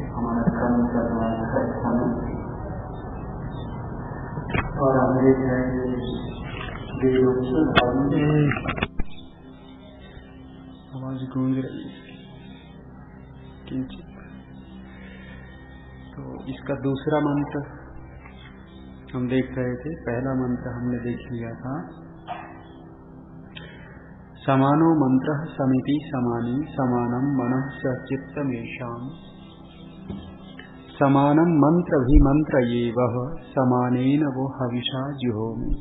हमारा कर्म करना है और अमृत है आवाज गूंज रही है किंचित। तो इसका दूसरा मंत्र हम देख रहे थे। पहला मंत्र हमने देख लिया था, समानो मंत्र समिति समानी समानम मनः स चित्तमेषाम्। समानम मंत्र भी मंत्र ये वह समानेन वो हविषा जुहोमि।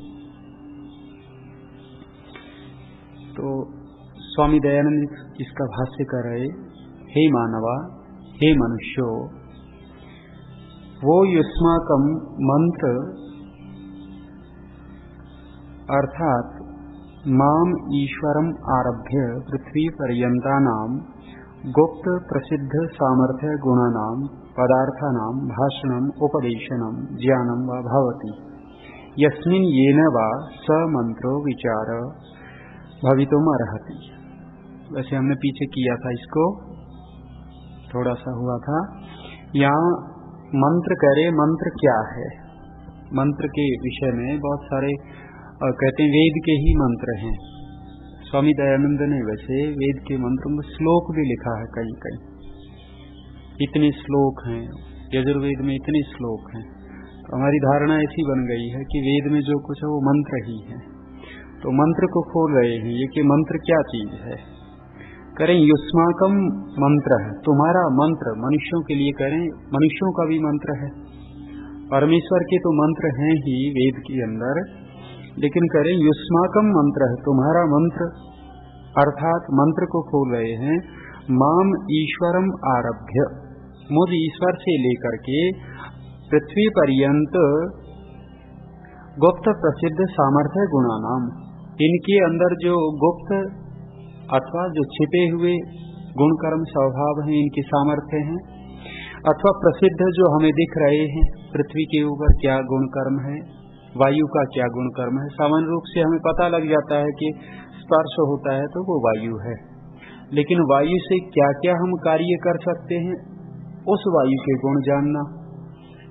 तो स्वामी दयानंद इसका भाष्य कर रहे, हे मानवा, हे मनुष्यो, वो युष्माकम मंत्र अर्थात माम ईश्वरम आरभ्य पृथ्वी पर्यंतानाम गुप्त प्रसिद्ध सामर्थ्य गुणानाम पदार्थानाम भाषणम उपदेशनम ज्ञानम वा भवति यस्मिन् येन वा स मंत्रो विचार भवितुम अर्हति। वैसे हमने पीछे किया था, इसको थोड़ा सा हुआ था। यहाँ मंत्र करे, मंत्र क्या है? मंत्र के विषय में बहुत सारे कहते हैं वेद के ही मंत्र हैं। स्वामी दयानंद ने वैसे वेद के मंत्रों में श्लोक भी लिखा है, कहीं कहीं इतने श्लोक हैं, यजुर्वेद में इतने श्लोक हैं। तो हमारी धारणा ऐसी बन गई है कि वेद में जो कुछ है वो मंत्र ही है। तो मंत्र को खोल रहे हैं ये कि मंत्र क्या चीज है। करें युष्माकम मंत्र है, तुम्हारा मंत्र मनुष्यों के लिए करें, मनुष्यों का भी मंत्र है। परमेश्वर के तो मंत्र हैं ही वेद के अंदर, लेकिन करें युष्माकम मंत्र है, तुम्हारा मंत्र। अर्थात मंत्र को खोल रहे हैं, माम ईश्वरम आरभ्य, मुझ ईश्वर से लेकर के पृथ्वी पर्यंत गुप्त प्रसिद्ध सामर्थ्य गुणानाम, इनके अंदर जो गुप्त अथवा जो छिपे हुए गुण कर्म स्वभाव हैं, इनके सामर्थ्य हैं, अथवा प्रसिद्ध जो हमें दिख रहे हैं, पृथ्वी के ऊपर क्या गुण कर्म है, वायु का क्या गुण कर्म है। सामान्य रूप से हमें पता लग जाता है कि स्पर्श होता है तो वो वायु है, लेकिन वायु से क्या क्या हम कार्य कर सकते हैं, उस वायु के गुण जानना।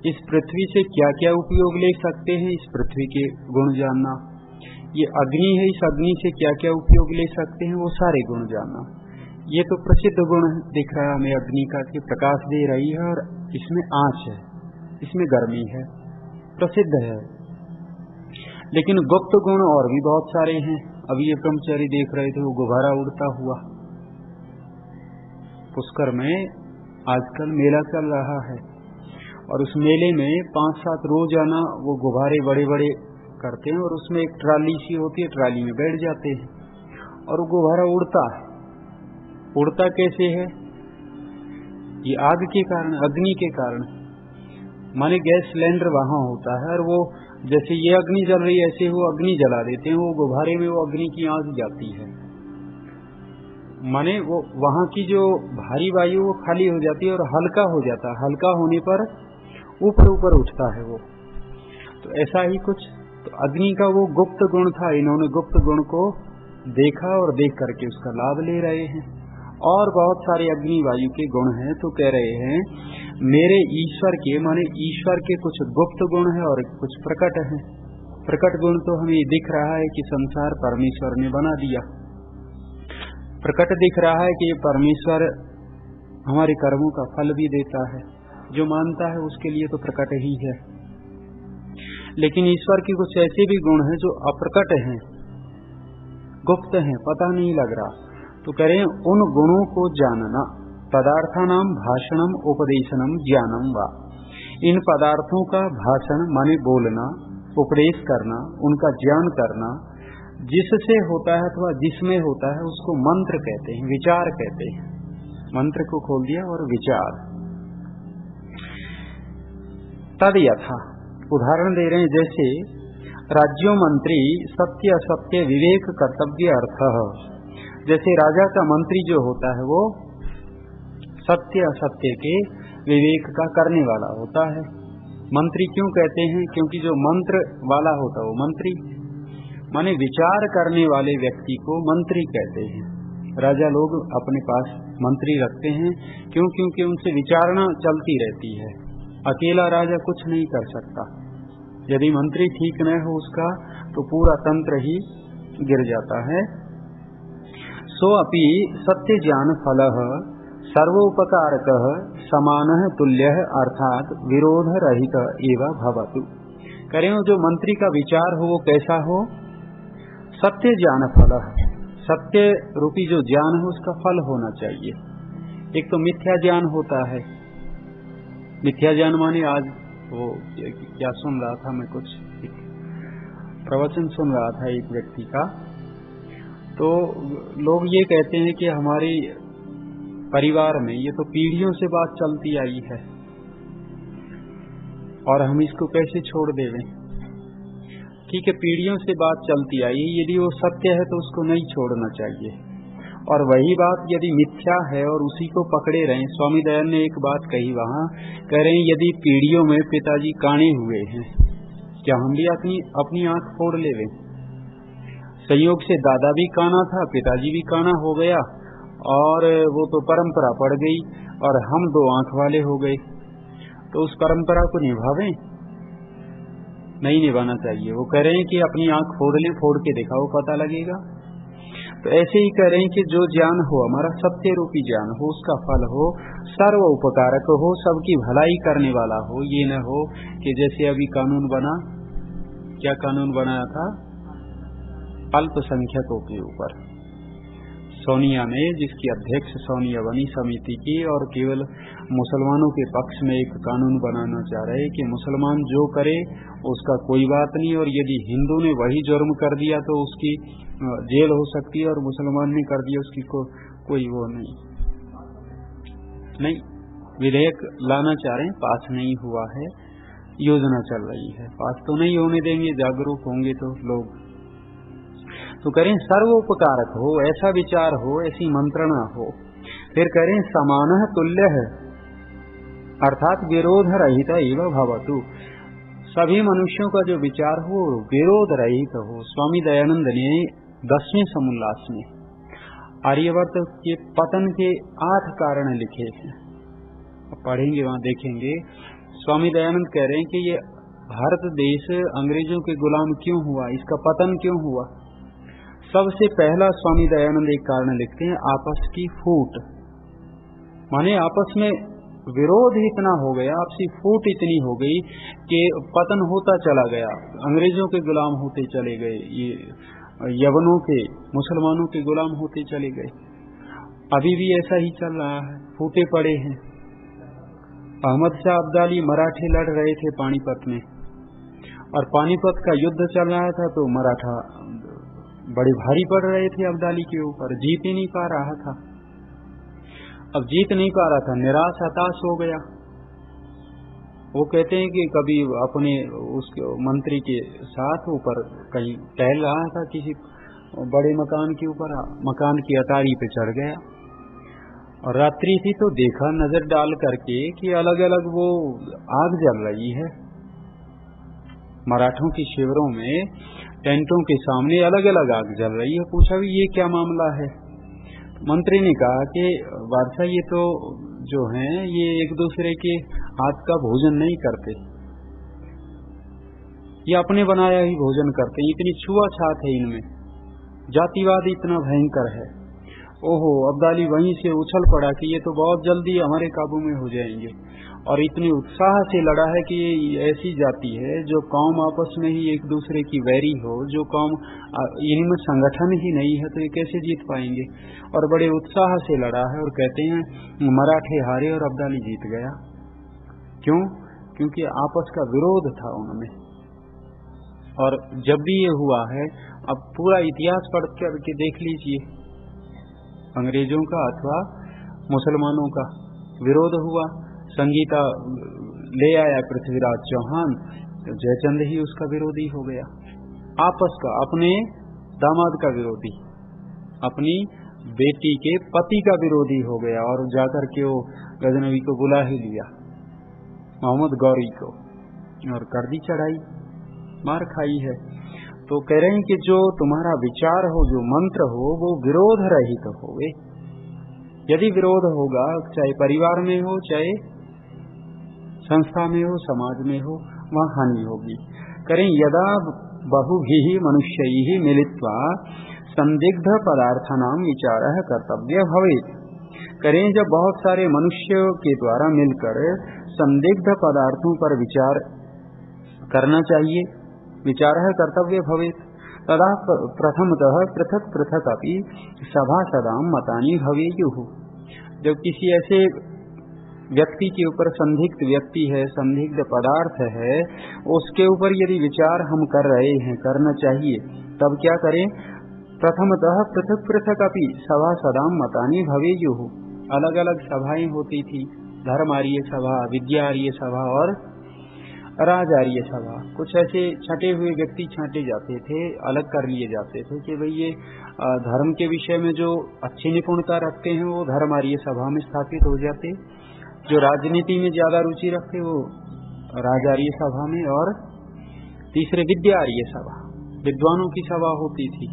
इस पृथ्वी से क्या क्या उपयोग ले सकते हैं, इस पृथ्वी के गुण जानना। ये अग्नि है, इस अग्नि से क्या क्या उपयोग ले सकते हैं, वो सारे गुण जानना। ये तो प्रसिद्ध गुण दिख रहा है हमें अग्नि का, कि प्रकाश दे रही है और इसमें आंच है, इसमें गर्मी है, प्रसिद्ध है। लेकिन गुप्त गुण और भी बहुत सारे हैं। अभी ये ब्रह्मचारी देख रहे थे, वो गुब्बारा उड़ता हुआ पुष्कर में आजकल मेला चल रहा है, और उस मेले में 5-7 रोजाना वो गुब्बारे बड़े बड़े करते हैं, और उसमें एक ट्राली सी होती है, ट्राली में बैठ जाते हैं और वो गुब्बारा उड़ता है। उड़ता कैसे है? ये आग के कारण, अग्नि के कारण। माने गैस सिलेंडर वहां होता है और वो जैसे ये अग्नि जल रही है ऐसे वो अग्नि जला देते हैं, वो गुब्बारे में वो अग्नि की आंच जाती है। माने वो वहां की जो भारी वायु वो खाली हो जाती है और हल्का हो जाता है। हल्का होने पर ऊपर ऊपर उठता है वो। तो ऐसा ही कुछ तो अग्नि का वो गुप्त गुण था, इन्होंने गुप्त गुण को देखा और देख करके उसका लाभ ले रहे हैं। और बहुत सारे अग्नि वायु के गुण हैं, तो कह रहे हैं मेरे ईश्वर के, माने ईश्वर के कुछ गुप्त गुण है और कुछ प्रकट है। प्रकट गुण तो हमें दिख रहा है कि संसार परमेश्वर ने बना दिया। प्रकट दिख रहा है कि परमेश्वर हमारे कर्मों का फल भी देता है, जो मानता है उसके लिए तो प्रकट ही है। लेकिन ईश्वर के कुछ ऐसे भी गुण हैं जो अप्रकट हैं, गुप्त हैं, पता नहीं लग रहा। तो करें उन गुणों को जानना। पदार्थानाम भाषणम उपदेशनम ज्ञानम वा, इन पदार्थों का भाषण माने बोलना, उपदेश करना, उनका ज्ञान करना, जिससे होता है अथवा जिसमें होता है उसको मंत्र कहते हैं, विचार कहते हैं। मंत्र को खोल दिया और विचार। तद यथा, उदाहरण दे रहे हैं, जैसे राज्यों मंत्री सत्य असत्य विवेक कर्तव्य अर्थ, जैसे राजा का मंत्री जो होता है वो सत्य असत्य के विवेक का करने वाला होता है। मंत्री क्यों कहते हैं? क्योंकि जो मंत्र वाला होता है वो मंत्री, माने विचार करने वाले व्यक्ति को मंत्री कहते हैं। राजा लोग अपने पास मंत्री रखते हैं, क्योंकि उनसे विचारणा चलती रहती है। अकेला राजा कुछ नहीं कर सकता। यदि मंत्री ठीक न हो उसका, तो पूरा तंत्र ही गिर जाता है। सो अपि सत्य ज्ञान फलः सर्वोपकारकः समानः तुल्यः अर्थात विरोध रहित एव भवतु। करें जो मंत्री का विचार हो वो कैसा हो? सत्य ज्ञान फलः, सत्य रूपी जो ज्ञान है उसका फल होना चाहिए। एक तो मिथ्या ज्ञान होता है। मिथ्या ज्ञान माने आज वो क्या सुन रहा था मैं, कुछ प्रवचन सुन रहा था एक व्यक्ति का, तो लोग ये कहते हैं कि हमारे परिवार में ये तो पीढ़ियों से बात चलती आई है और हम इसको कैसे छोड़ देवें। ठीक है, पीढ़ियों से बात चलती आई, यदि वो सत्य है तो उसको नहीं छोड़ना चाहिए। और वही बात यदि मिथ्या है और उसी को पकड़े रहें। स्वामी दयानंद ने एक बात कही वहां, कह रहे हैं यदि पीढ़ियों में पिताजी काणे हुए हैं, क्या हम भी अपनी आंख फोड़ लेवे? संयोग से दादा भी काना था, पिताजी भी काना हो गया, और वो तो परंपरा पड़ गई और हम दो आंख वाले हो गए, तो उस परंपरा को निभावें? नहीं निभाना चाहिए। वो कह रहे हैं कि अपनी आंख फोड़ लें, फोड़ के दिखाओ, पता लगेगा। तो ऐसे ही कह रहे हैं कि जो ज्ञान हो हमारा सत्य रूपी ज्ञान हो, उसका फल हो सर्व उपकारक हो, सबकी भलाई करने वाला हो। ये न हो कि जैसे अभी कानून बना, क्या कानून बनाया था? अल्पसंख्यकों के ऊपर सोनिया ने, जिसकी अध्यक्ष सोनिया बनी समिति की, और केवल मुसलमानों के पक्ष में एक कानून बनाना चाह रहे कि मुसलमान जो करे उसका कोई बात नहीं, और यदि हिंदू ने वही जुर्म कर दिया तो उसकी जेल हो सकती है, और मुसलमान ने कर दिया उसकी कोई वो नहीं। विधेयक लाना चाह रहे हैं, पास नहीं हुआ है, योजना चल रही है, पास तो नहीं होने देंगे, जागरूक होंगे तो लोग। तो करें सर्वोपकारक हो, ऐसा विचार हो, ऐसी मंत्रणा हो। फिर करें समानः तुल्यः अर्थात विरोध रहित एव भवतु, सभी मनुष्यों का जो विचार हो विरोध रहित हो। स्वामी दयानंद ने 10वें समुल्लास में आर्यवर्त के पतन के 8 कारण लिखे हैं, पढ़ेंगे वहां देखेंगे। स्वामी दयानंद कह रहे हैं कि ये भारत देश अंग्रेजों के गुलाम क्यों हुआ, इसका पतन क्यों हुआ। सबसे पहला स्वामी दयानंद एक कारण लिखते हैं, आपस की फूट। माने आपस में विरोध इतना हो गया, आपसी फूट इतनी हो गई कि पतन होता चला गया, अंग्रेजों के गुलाम होते चले गए, ये यवनों के, मुसलमानों के गुलाम होते चले गए। अभी भी ऐसा ही चल रहा है, फूटे पड़े हैं। अहमद शाह अब्दाली मराठे लड़ रहे थे पानीपत में, और पानीपत का युद्ध चल रहा था, तो मराठा बड़े भारी पड़ रहे थे अब्दाली के ऊपर, जीत ही नहीं पा रहा था। अब जीत नहीं पा रहा था, निराश हताश हो गया। वो कहते हैं कि कभी अपने उस मंत्री के साथ ऊपर कहीं टहल रहा था, किसी बड़े मकान के ऊपर, मकान की अटारी पे चढ़ गया, और रात्रि थी तो देखा नजर डाल करके कि अलग अलग वो आग जल रही है। मराठों की शिविरों में टेंटों के सामने अलग अलग आग जल रही है। पूछा भी ये क्या मामला है। मंत्री ने कहा कि बादशाह ये तो जो हैं ये एक दूसरे के हाथ का भोजन नहीं करते, ये अपने बनाया ही भोजन करते हैं, इतनी छुआछूत है इनमें, जातिवाद इतना भयंकर है। ओहो, अब्दाली वहीं से उछल पड़ा कि ये तो बहुत जल्दी हमारे काबू में हो जाएंगे, और इतने उत्साह से लड़ा है कि ये ऐसी जाति है जो कौम आपस में ही एक दूसरे की वैरी हो, जो कौम इनमें संगठन ही नहीं है, तो ये कैसे जीत पाएंगे। और बड़े उत्साह से लड़ा है, और कहते हैं मराठे हारे और अब्दाली जीत गया। क्यों? क्योंकि आपस का विरोध था उनमें। और जब भी ये हुआ है, अब पूरा इतिहास पढ़ करके देख लीजिए, अंग्रेजों का अथवा मुसलमानों का विरोध हुआ, संगीता ले आया पृथ्वीराज चौहान, तो जयचंद ही उसका विरोधी हो गया। आपस का, अपने दामाद का विरोधी, अपनी बेटी के पति का विरोधी हो गया, और जाकर के वो गजनवी को बुला ही लिया, मोहम्मद गौरी को, और कर दी चढ़ाई, मार खाई है। तो कह रहे हैं कि जो तुम्हारा विचार हो, जो मंत्र हो, वो विरोध रहित होवे। यदि विरोध होगा, चाहे परिवार में हो, चाहे संस्था में हो, समाज में हो, वहां हानि होगी। करें यदा बहुभिः मनुष्यैः मिलित्वा संदिग्ध पदार्थानां विचारः कर्तव्य भवेत्। करें जब बहुत सारे मनुष्यों के द्वारा मिलकर संदिग्ध पदार्थों पर विचार करना चाहिए, विचारः कर्तव्य भवेत्, तदा प्रथमतः पृथक पृथक अपि सभासदां मतानि भवेयुः। जब किसी ऐसे व्यक्ति के ऊपर संदिग्ध व्यक्ति है, संदिग्ध पदार्थ है, उसके ऊपर यदि विचार हम कर रहे हैं, करना चाहिए, तब क्या करें? प्रथमतः पृथक पृथक अपि सभासदां मतानि भवेयुः। अलग अलग सभाएं होती थी, धर्मार्य सभा, विद्यार्य सभा और राजार्य सभा। कुछ ऐसे छटे हुए व्यक्ति छांटे जाते थे, अलग कर लिए जाते थे कि भाई ये धर्म के विषय में जो अच्छी निपुणता रखते हैं वो धर्मार्य सभा में स्थापित हो जाते, जो राजनीति में ज्यादा रुचि रखते वो राजार्य सभा में, और तीसरे विद्यार्य सभा, विद्वानों की सभा होती थी।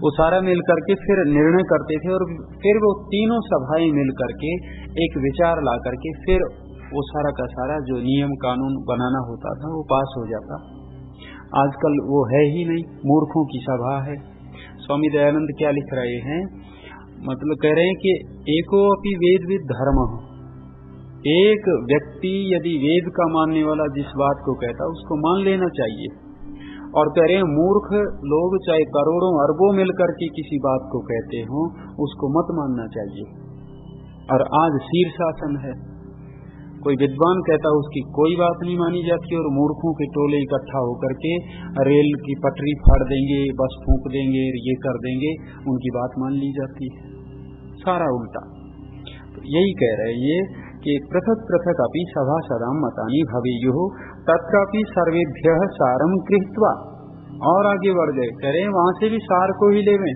वो सारा मिल करके फिर निर्णय करते थे, और फिर वो तीनों सभाएं मिल करके एक विचार ला करके फिर वो सारा का सारा जो नियम कानून बनाना होता था वो पास हो जाता। आजकल वो है ही नहीं, मूर्खों की सभा है। स्वामी दयानंद क्या लिख रहे हैं, मतलब कह रहे हैं कि एको अपि वेद विद धर्म, एक व्यक्ति यदि वेद का मानने वाला जिस बात को कहता उसको मान लेना चाहिए, और कह रहे हैं मूर्ख लोग चाहे करोड़ों अरबों मिलकर के किसी बात को कहते हों उसको मत मानना चाहिए। और आज शीर्षासन है, कोई विद्वान कहता उसकी कोई बात नहीं मानी जाती, और मूर्खों के टोले इकट्ठा होकर के रेल की पटरी फाड़ देंगे, बस फूंक देंगे, ये कर देंगे, उनकी बात मान ली जाती है। सारा उल्टा। तो यही कह रहे हैं ये कि पृथक पृथक अपि सभासदां मतानि भवेयुः तत्रापि सर्वेभ्यः सारं गृहीत्वा। और आगे बढ़ गए, कह रहे हैं वहां से भी सार को ही लेवें,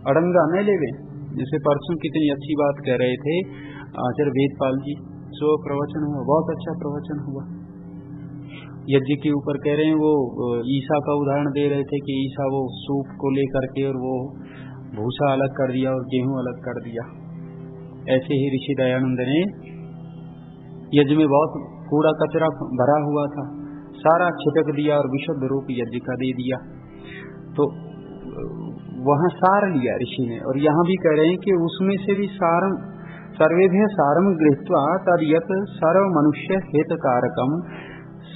अड़ंगा न लेवें। जैसे परसों कितनी अच्छी बात कह रहे थे आचार्य वेदपाल जी, जो प्रवचन हुआ बहुत अच्छा प्रवचन हुआ। यज्ञ के ऊपर कह रहे हैं वो ईसा का उदाहरण दे रहे थे कि ईसा वो सूप को लेकर के और वो भूसा अलग कर दिया और गेहूं अलग कर दिया। ऐसे ही ऋषि दयानंद ने यज्ञ में बहुत कूड़ा कचरा भरा हुआ था, सारा छिटक दिया और विशुद्ध रूप यज्ञ का दे दिया। तो वहां सार लिया ऋषि ने, और यहाँ भी कह रहे हैं कि उसमें से भी सारम सर्वेभ्यः सारं गृहीत्वा तद्यत् सर्व मनुष्य हितकारकं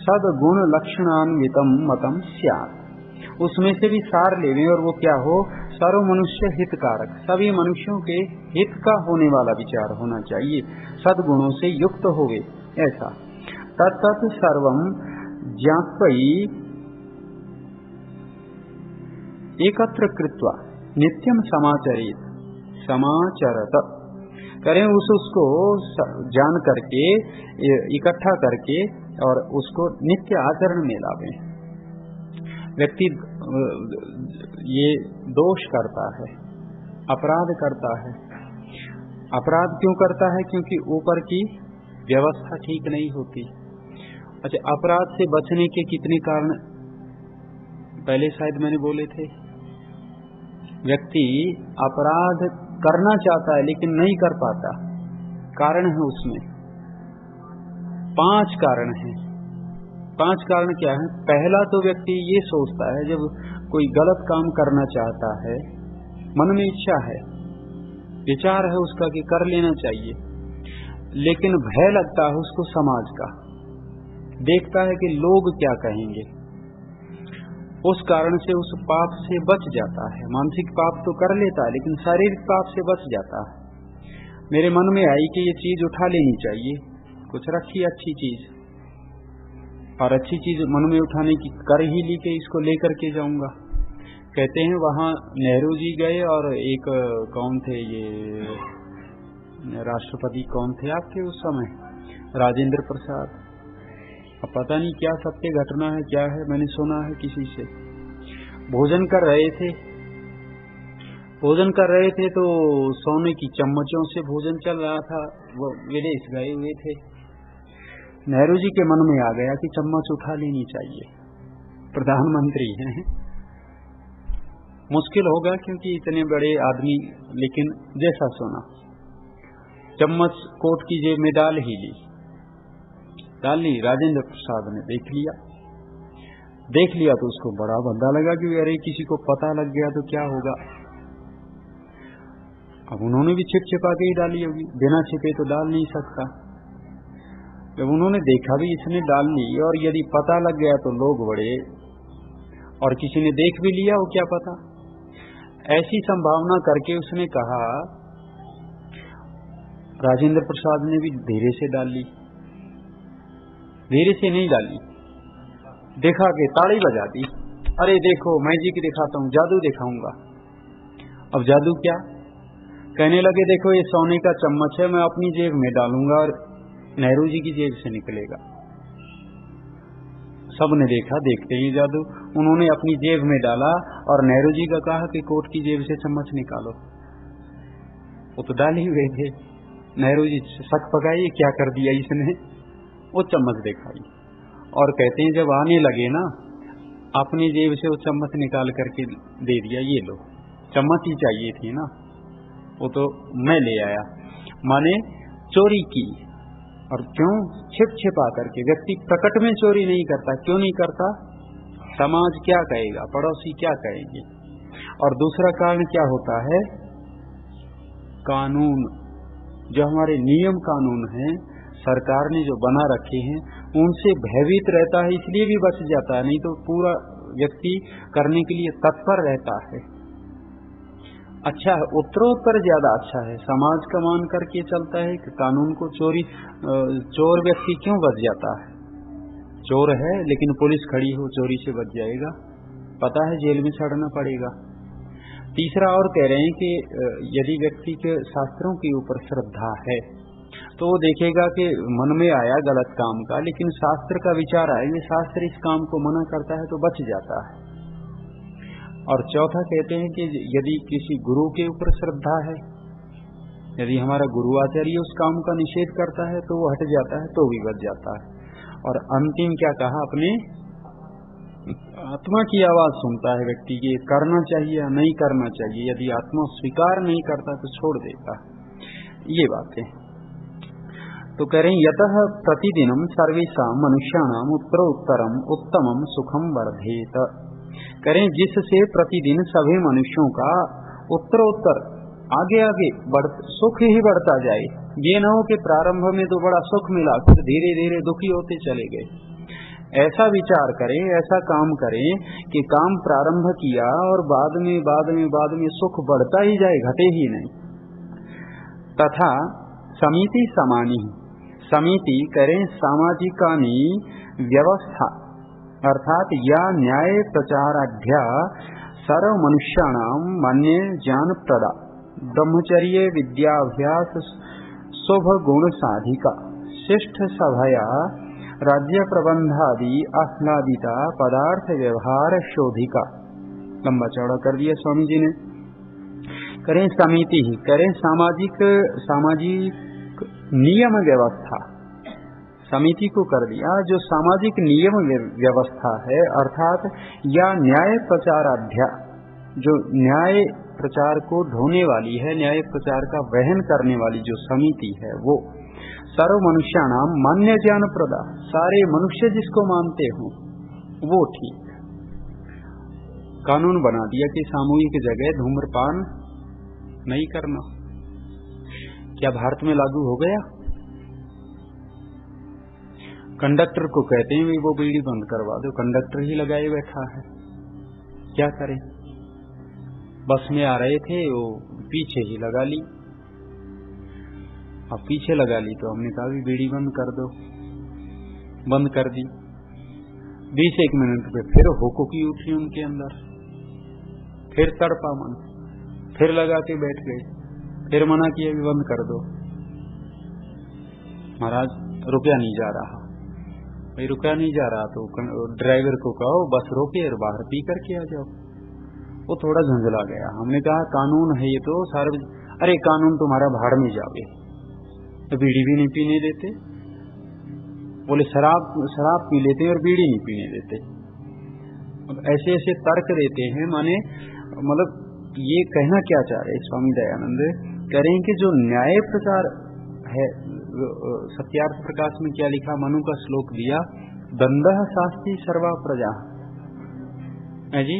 सद्गुण लक्षणान्वितं मतम स्यात्। उसमें से भी सार लेवें, और वो क्या हो? सर्व मनुष्य हितकारक, सभी मनुष्यों के हित का होने वाला विचार होना चाहिए, सद्गुणों से युक्त होवे ऐसा। तत्तत् सर्वं ज्ञात्वै एकत्र कृत्वा नित्यं समाचरेत् समाचरत। करें उसको जान करके इकट्ठा करके और उसको नित्य आचरण में लावें। व्यक्ति ये दोष करता है, अपराध करता है। अपराध क्यों करता है? क्योंकि ऊपर की व्यवस्था ठीक नहीं होती। अच्छा, अपराध से बचने के कितने कारण पहले शायद मैंने बोले थे। व्यक्ति अपराध करना चाहता है लेकिन नहीं कर पाता, कारण है उसमें 5 कारण हैं। 5 कारण क्या है? पहला तो व्यक्ति ये सोचता है, जब कोई गलत काम करना चाहता है, मन में इच्छा है, विचार है उसका कि कर लेना चाहिए, लेकिन भय लगता है उसको समाज का, देखता है कि लोग क्या कहेंगे, उस कारण से उस पाप से बच जाता है। मानसिक पाप तो कर लेता है लेकिन शारीरिक पाप से बच जाता है। मेरे मन में आई कि ये चीज उठा लेनी चाहिए, कुछ रखी अच्छी चीज, और अच्छी चीज मन में उठाने की कर ही ली कि इसको लेकर के जाऊंगा। कहते हैं वहां नेहरू जी गए और एक कौन थे ये राष्ट्रपति कौन थे आपके उस समय, राजेंद्र प्रसाद। अब पता नहीं क्या सत्य घटना है क्या है, मैंने सुना है किसी से। भोजन कर रहे थे तो सोने की चम्मचों से भोजन चल रहा था, वो विदेश गए हुए थे। नेहरू जी के मन में आ गया कि चम्मच उठा लेनी चाहिए, प्रधानमंत्री हैं। मुश्किल होगा क्योंकि इतने बड़े आदमी, लेकिन जैसा सुना, चम्मच कोट की जेब में डाल ली। राजेंद्र प्रसाद ने देख लिया तो उसको बड़ा भद्दा लगा कि अरे किसी को पता लग गया तो क्या होगा। अब उन्होंने भी छिपा के ही डाली होगी, बिना छिपे तो डाल नहीं सकता। जब उन्होंने देखा भी इसने डाल ली और यदि पता लग गया तो लोग बड़े, और किसी ने देख भी लिया, वो क्या पता। ऐसी संभावना करके उसने कहा, राजेंद्र प्रसाद ने भी धीरे से डाल ली। धीरे से नहीं डाली, देखा कि ताली बजा दी। अरे देखो मैजिक दिखाता हूं, जादू दिखाऊंगा। अब जादू क्या? कहने लगे देखो ये सोने का चम्मच है, मैं अपनी जेब में डालूंगा और नेहरू जी की जेब से निकलेगा। सबने देखा, देखते ही जादू। उन्होंने अपनी जेब में डाला और नेहरू जी का कहा कि कोट की जेब से चम्मच निकालो। वो तो डाल ही हुए थे। नेहरू जी शक पकाई, क्या कर दिया इसने। वो चम्मच दिखाई और कहते हैं जब आने लगे ना, अपनी जेब से वो चम्मच निकाल करके दे दिया, ये लो। चम्मच ही चाहिए थी ना, वो तो मैं ले आया। माने चोरी की। और क्यों? छिपा करके। व्यक्ति प्रकट में चोरी नहीं करता। क्यों नहीं करता? समाज क्या कहेगा, पड़ोसी क्या कहेंगे। और दूसरा कारण क्या होता है? कानून, जो हमारे नियम कानून हैं, सरकार ने जो बना रखे हैं, उनसे भयभीत रहता है, इसलिए भी बच जाता है। नहीं तो पूरा व्यक्ति करने के लिए तत्पर रहता है। अच्छा है, उत्तरोत्तर ज्यादा अच्छा है। समाज का मान करके चलता है कि कानून को चोर व्यक्ति क्यों बच जाता है? चोर है लेकिन पुलिस खड़ी हो, चोरी से बच जाएगा, पता है जेल में सड़ना पड़ेगा। तीसरा और कह रहे हैं कि यदि व्यक्ति के शास्त्रों के ऊपर श्रद्धा है तो वो देखेगा कि मन में आया गलत काम का, लेकिन शास्त्र का विचार आया, ये शास्त्र इस काम को मना करता है, तो बच जाता है। और चौथा कहते हैं कि यदि किसी गुरु के ऊपर श्रद्धा है, यदि हमारा गुरु आचार्य उस काम का निषेध करता है तो वो हट जाता है, तो भी बच जाता है। और अंतिम क्या कहा? अपने आत्मा की आवाज सुनता है व्यक्ति की, करना चाहिए या नहीं करना चाहिए। यदि आत्मा स्वीकार नहीं करता तो छोड़ देता। ये बातें तो कह रहे हैं, यतः प्रतिदिनम सर्वेषां मनुष्याणाम उत्तरोत्तरम उत्तमम सुखम वर्धेत। करें जिससे प्रतिदिन सभी मनुष्यों का उत्तरोत्तर आगे सुख ही बढ़ता जाए। ये न हो कि प्रारंभ में तो बड़ा सुख मिला, फिर धीरे धीरे दुखी होते चले गए। ऐसा विचार करें, ऐसा काम करें कि काम प्रारंभ किया और बाद में सुख बढ़ता ही जाए, घटे ही नहीं। तथा समिति समानी, समिति करें सामाजिकानी व्यवस्था, अर्थात या न्याय प्रचाराढ्या सर्व मनुष्याणाम मान्य ज्ञान प्रदा ब्रह्मचर्य विद्याभ्यास शुभ गुण साधिका शिष्ट सभया राज्य प्रबंधादि आह्लादिता पदार्थ व्यवहार शोधिका। लंबा चौड़ा कर दिया स्वामी जी ने। करें समिति ही, करें सामाजिक नियम व्यवस्था, समिति को कर दिया जो सामाजिक नियम व्यवस्था है, अर्थात या न्याय प्रचाराध्या, जो न्याय प्रचार को ढोने वाली है, न्याय प्रचार का वहन करने वाली जो समिति है, वो सर्व मनुष्याणाम मान्य ज्ञान प्रदा, सारे मनुष्य जिसको मानते हो वो ठीक। कानून बना दिया कि सामूहिक जगह धूम्रपान नहीं करना। क्या भारत में लागू हो गया? कंडक्टर को कहते हैं वो बीड़ी बंद करवा दो, कंडक्टर ही लगाए बैठा है, क्या करें। बस में आ रहे थे, वो पीछे ही लगा ली। अब पीछे लगा ली तो हमने कहा भी बीड़ी बंद कर दो, बंद कर दी। 20-1 मिनट पे फिर होको की उठी उनके अंदर, फिर तड़पा मन, फिर लगा के बैठ गए, फिर मना किया भी बंद कर दो। महाराज रुपया नहीं जा रहा, भाई रुपया नहीं जा रहा तो ड्राइवर को कहो बस रोके और बाहर पी करके आ जाओ। वो थोड़ा झंझला गया। हमने कहा कानून है ये तो अरे कानून तुम्हारा भाड़ में जावे, तो बीड़ी भी नहीं पीने देते। बोले शराब पी लेते और बीड़ी नहीं पीने देते। ऐसे ऐसे तर्क देते हैं, माने मतलब ये कहना क्या चाह रहे स्वामी दयानंद, कह रहे हैं कि जो न्याय प्रचार है, सत्यार्थ प्रकाश में क्या लिखा, मनु का श्लोक दिया, दंडः शास्ति सर्वा प्रजा है जी,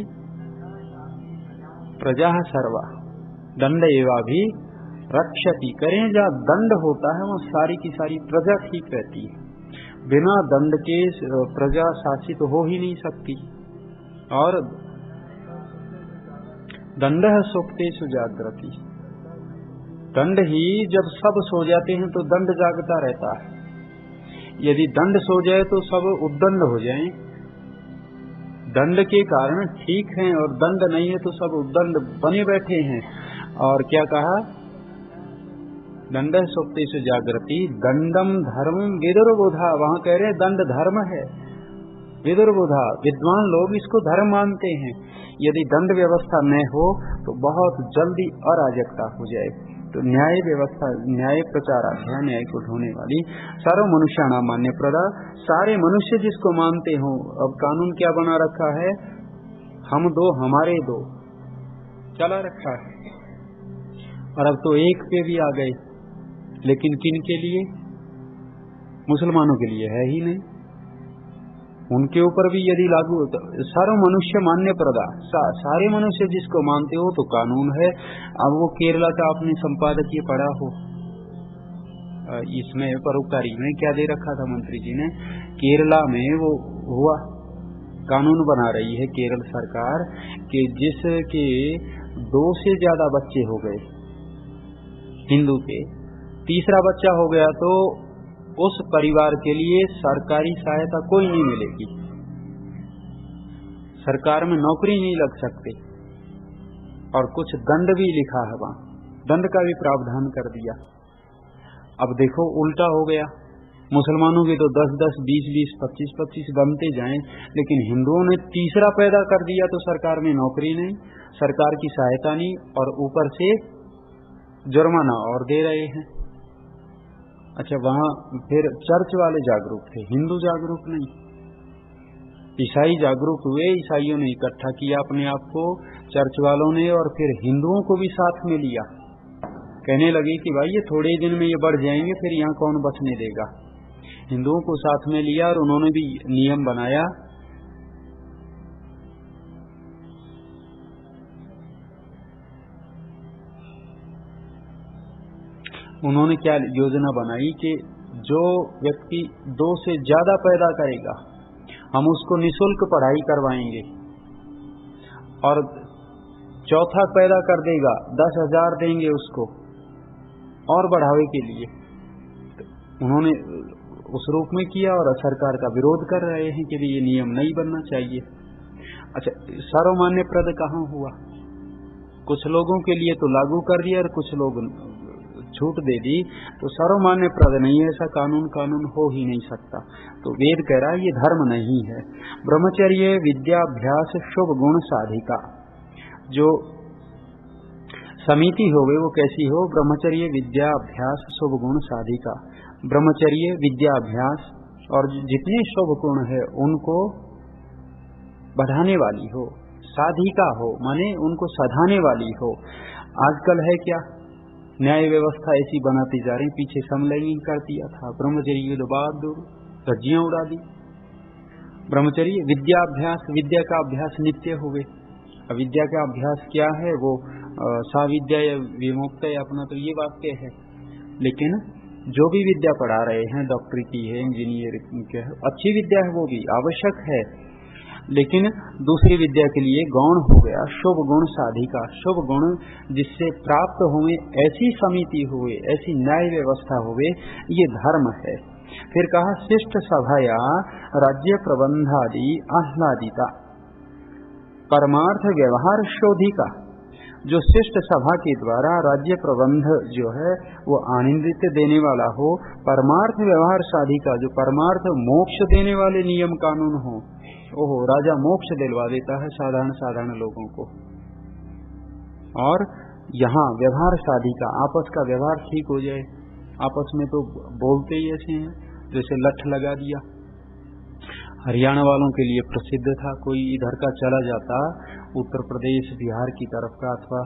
प्रजा सर्वा दंड एवा भी रक्षति, करें जहाँ दंड होता है वहाँ सारी की सारी प्रजा ठीक रहती है, बिना दंड के प्रजा शासित हो ही नहीं सकती। और दंड सुप्तेषु जागृति, दंड ही जब सब सो जाते हैं तो दंड जागता रहता है। यदि दंड सो जाए तो सब उद्दंड हो जाएं, दंड के कारण ठीक हैं, और दंड नहीं है तो सब उद्दंड बने बैठे हैं। और क्या कहा, दंड सुप्तेषु जागृति दंडम धर्मम विदुर्बोधा, वहां कह रहे दंड धर्म है, विदुर्बोधा विद्वान लोग इसको धर्म मानते हैं। यदि दंड व्यवस्था न हो तो बहुत जल्दी अराजकता हो जाए। तो न्याय व्यवस्था, न्याय प्रचाराध्याय, न्याय को ढोने वाली, सर्व मनुष्याणाम मान्य प्रदा, सारे मनुष्य जिसको मानते हो। अब कानून क्या बना रखा है, हम दो हमारे दो चला रखा है, और अब तो एक पे भी आ गए, लेकिन किन के लिए, मुसलमानों के लिए है ही नहीं, उनके ऊपर भी यदि लागू होता, सर्व मनुष्य मान्य प्रदा, सारे मनुष्य जिसको मानते हो तो कानून है। अब वो केरला का आपने संपादकीय पढ़ा हो, इसमें परोपकारी में क्या दे रखा था मंत्री जी ने, केरला में वो हुआ, कानून बना रही है केरल सरकार कि जिसके 2 से ज्यादा बच्चे हो गए हिंदू के, तीसरा बच्चा हो गया तो उस परिवार के लिए सरकारी सहायता कोई नहीं मिलेगी, सरकार में नौकरी नहीं लग सकते, और कुछ दंड भी लिखा है वहां, दंड का भी प्रावधान कर दिया। अब देखो उल्टा हो गया, मुसलमानों के तो 10-10, 20-20, 25-25 बनते जाएं, लेकिन हिंदुओं ने तीसरा पैदा कर दिया तो सरकार में नौकरी नहीं, सरकार की सहायता नहीं, और ऊपर से जुर्माना और दे रहे हैं। अच्छा, वहां फिर चर्च वाले जागरूक थे, हिंदू जागरूक नहीं, ईसाई जागरूक हुए, ईसाइयों ने इकट्ठा किया अपने आप को, चर्च वालों ने, और फिर हिंदुओं को भी साथ में लिया, कहने लगे कि भाई ये थोड़े दिन में ये बढ़ जाएंगे, फिर यहाँ कौन बचने देगा। हिंदुओं को साथ में लिया और उन्होंने भी नियम बनाया, उन्होंने क्या योजना बनाई कि जो व्यक्ति 2 से ज्यादा पैदा करेगा हम उसको निःशुल्क पढ़ाई करवाएंगे, और चौथा पैदा कर देगा 10,000 देंगे उसको और बढ़ावे के लिए। उन्होंने उस रूप में किया, और सरकार का विरोध कर रहे हैं कि ये नियम नहीं बनना चाहिए। अच्छा, सर्वमान्य प्रद कहाँ हुआ, कुछ लोगों के लिए तो लागू कर दिया और कुछ लोग छूट दे दी, तो सर्वमान्य प्रद नहीं है, ऐसा कानून हो ही नहीं सकता। तो वेद कह रहा है ये धर्म नहीं है। ब्रह्मचर्य विद्याभ्यास शुभ गुण साधिका, जो समिति हो गई वो कैसी हो, ब्रह्मचर्य विद्याभ्यास शुभ गुण साधिका, ब्रह्मचर्य विद्याभ्यास और जितने शुभ गुण है उनको बढ़ाने वाली हो, साधिका हो, माने उनको सधाने वाली हो। आजकल है क्या, न्याय व्यवस्था ऐसी बनाती जा रही, पीछे समलैंगिक कर दिया था, ब्रह्मचर्य के बाद धज्जियां उड़ा दी। ब्रह्मचर्य विद्याभ्यास, विद्या का अभ्यास नित्य हो गए। अविद्या का अभ्यास क्या है, वो साविद्या या विमुक्त है अपना, तो ये वाक्य है। लेकिन जो भी विद्या पढ़ा रहे हैं, डॉक्टरी की है, इंजीनियर की है, अच्छी विद्या है, वो भी आवश्यक है, लेकिन दूसरी विद्या के लिए गौण हो गया शुभ गुण साधिका, शुभ गुण जिससे प्राप्त हुए ऐसी समिति हुए, ऐसी न्याय व्यवस्था हुए, ये धर्म है। फिर कहा शिष्ट सभाया राज्य प्रबंधादि आह्लादिता परमार्थ व्यवहार शोधिका, जो शिष्ट सभा के द्वारा राज्य प्रबंध जो है वो आनंदित देने वाला हो, परमार्थ व्यवहार साधिका, जो परमार्थ मोक्ष देने वाले नियम कानून हो। ओहो, राजा मोक्ष दिलवा देता है साधारण लोगों को। और यहाँ व्यवहार साधिका, आपस का व्यवहार ठीक हो जाए। आपस में तो बोलते ही ऐसे हैं जैसे लठ लगा दिया। हरियाणा वालों के लिए प्रसिद्ध था। कोई इधर का चला जाता, उत्तर प्रदेश बिहार की तरफ का अथवा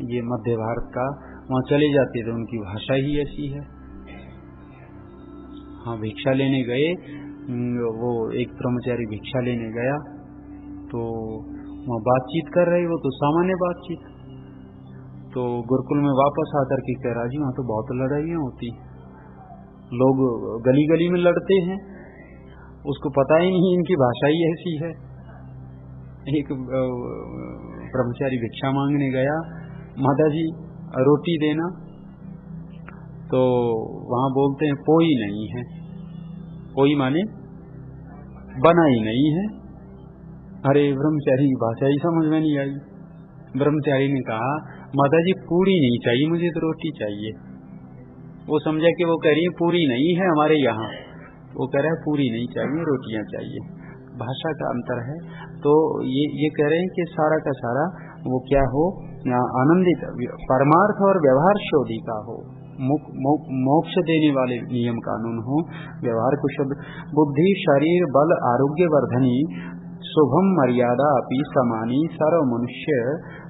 ये मध्य भारत का, वहां चले जाते थे, उनकी भाषा ही ऐसी है। हाँ, भिक्षा लेने गए, वो एक ब्रह्मचारी भिक्षा लेने गया तो वहाँ बातचीत कर रहे, वो तो सामान्य बातचीत। तो गुरुकुल में वापस आकर के कह रहा, जी वहाँ तो बहुत लड़ाइयाँ होती, लोग गली गली में लड़ते हैं, उसको पता ही नहीं इनकी भाषा ही ऐसी है। एक ब्रह्मचारी भिक्षा मांगने गया, माता जी रोटी देना, तो वहां बोलते हैं पोई नहीं है। पोई माने बना ही नहीं है। अरे ब्रह्मचारी की भाषा ही समझ में नहीं आई। ब्रह्मचारी ने कहा, माता जी पूरी नहीं चाहिए, मुझे तो रोटी चाहिए। वो समझा कि वो कह रही है पूरी नहीं है हमारे यहाँ, वो कह रहा है पूरी नहीं चाहिए, रोटियां चाहिए। भाषा का अंतर है। तो ये कह रहे हैं कि सारा का सारा वो क्या हो, आनंदित परमार्थ और व्यवहार शोधी का हो, मोक्ष देने वाले नियम कानून हो, व्यवहार को शुद्ध। बुद्धि शरीर बल आरोग्य वर्धनी शुभम मर्यादा अपि समानी सर्व मनुष्य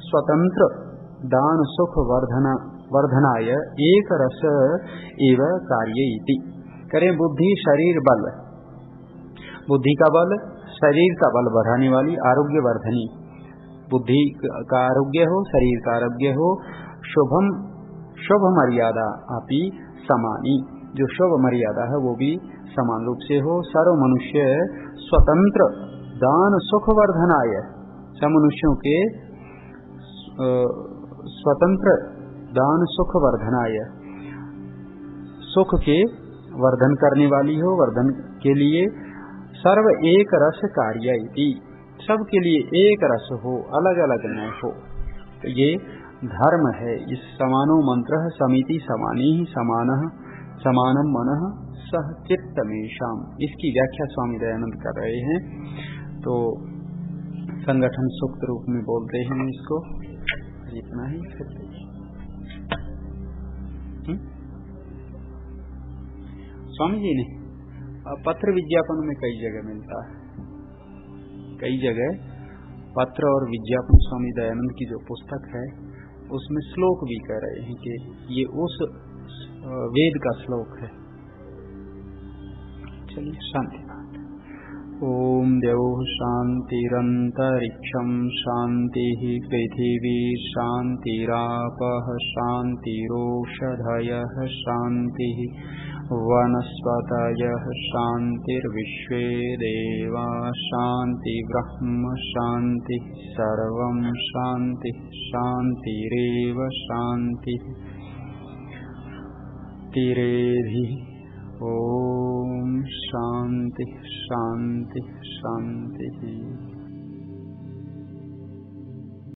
स्वतंत्र दान सुख वर्धनाय एक रस एव कार्य इति। करें बुद्धि शरीर बल, बुद्धि का बल शरीर का बल बढ़ाने वाली, आरोग्य वर्धनी, बुद्धि का आरोग्य हो, शरीर का आरोग्य हो, शुभम शुभ मर्यादा अपि समानी, जो शुभ मर्यादा है वो भी समान रूप से हो। सर्व मनुष्य स्वतंत्र दान सुख वर्धनाय, सब मनुष्यों के स्वतंत्र दान सुख वर्धनाय, सुख के वर्धन करने वाली हो, वर्धन के लिए। सर्व एक रस कार्य इति, सबके लिए एक रस हो, अलग अलग न हो। तो ये धर्म है। इस समानो मंत्र समिति समानी समानः समानम मनः सह चित्तमेषाम, इसकी व्याख्या स्वामी दयानंद कर रहे हैं। तो संगठन सूक्त रूप में बोलते हैं इसको। इतना ही स्वामी जी ने पत्र विज्ञापन में कई जगह मिलता है, कई जगह पत्र और विज्ञापन। स्वामी दयानंद की जो पुस्तक है उसमें श्लोक भी कह रहे हैं कि ये उस वेद का श्लोक है। चलिए शांति। ओम द्यौः शान्तिरन्तरिक्षं शान्तिः पृथिवी शान्तिरापः शान्तिरोषधयः शान्तिः वनस्पतयः शान्तिर्विश्वे देवा शान्ति ब्रह्म शान्ति सर्वं शान्ति शान्तिरेव शान्तिः तिरेभिः। ओम शान्ति शान्ति शान्तिः।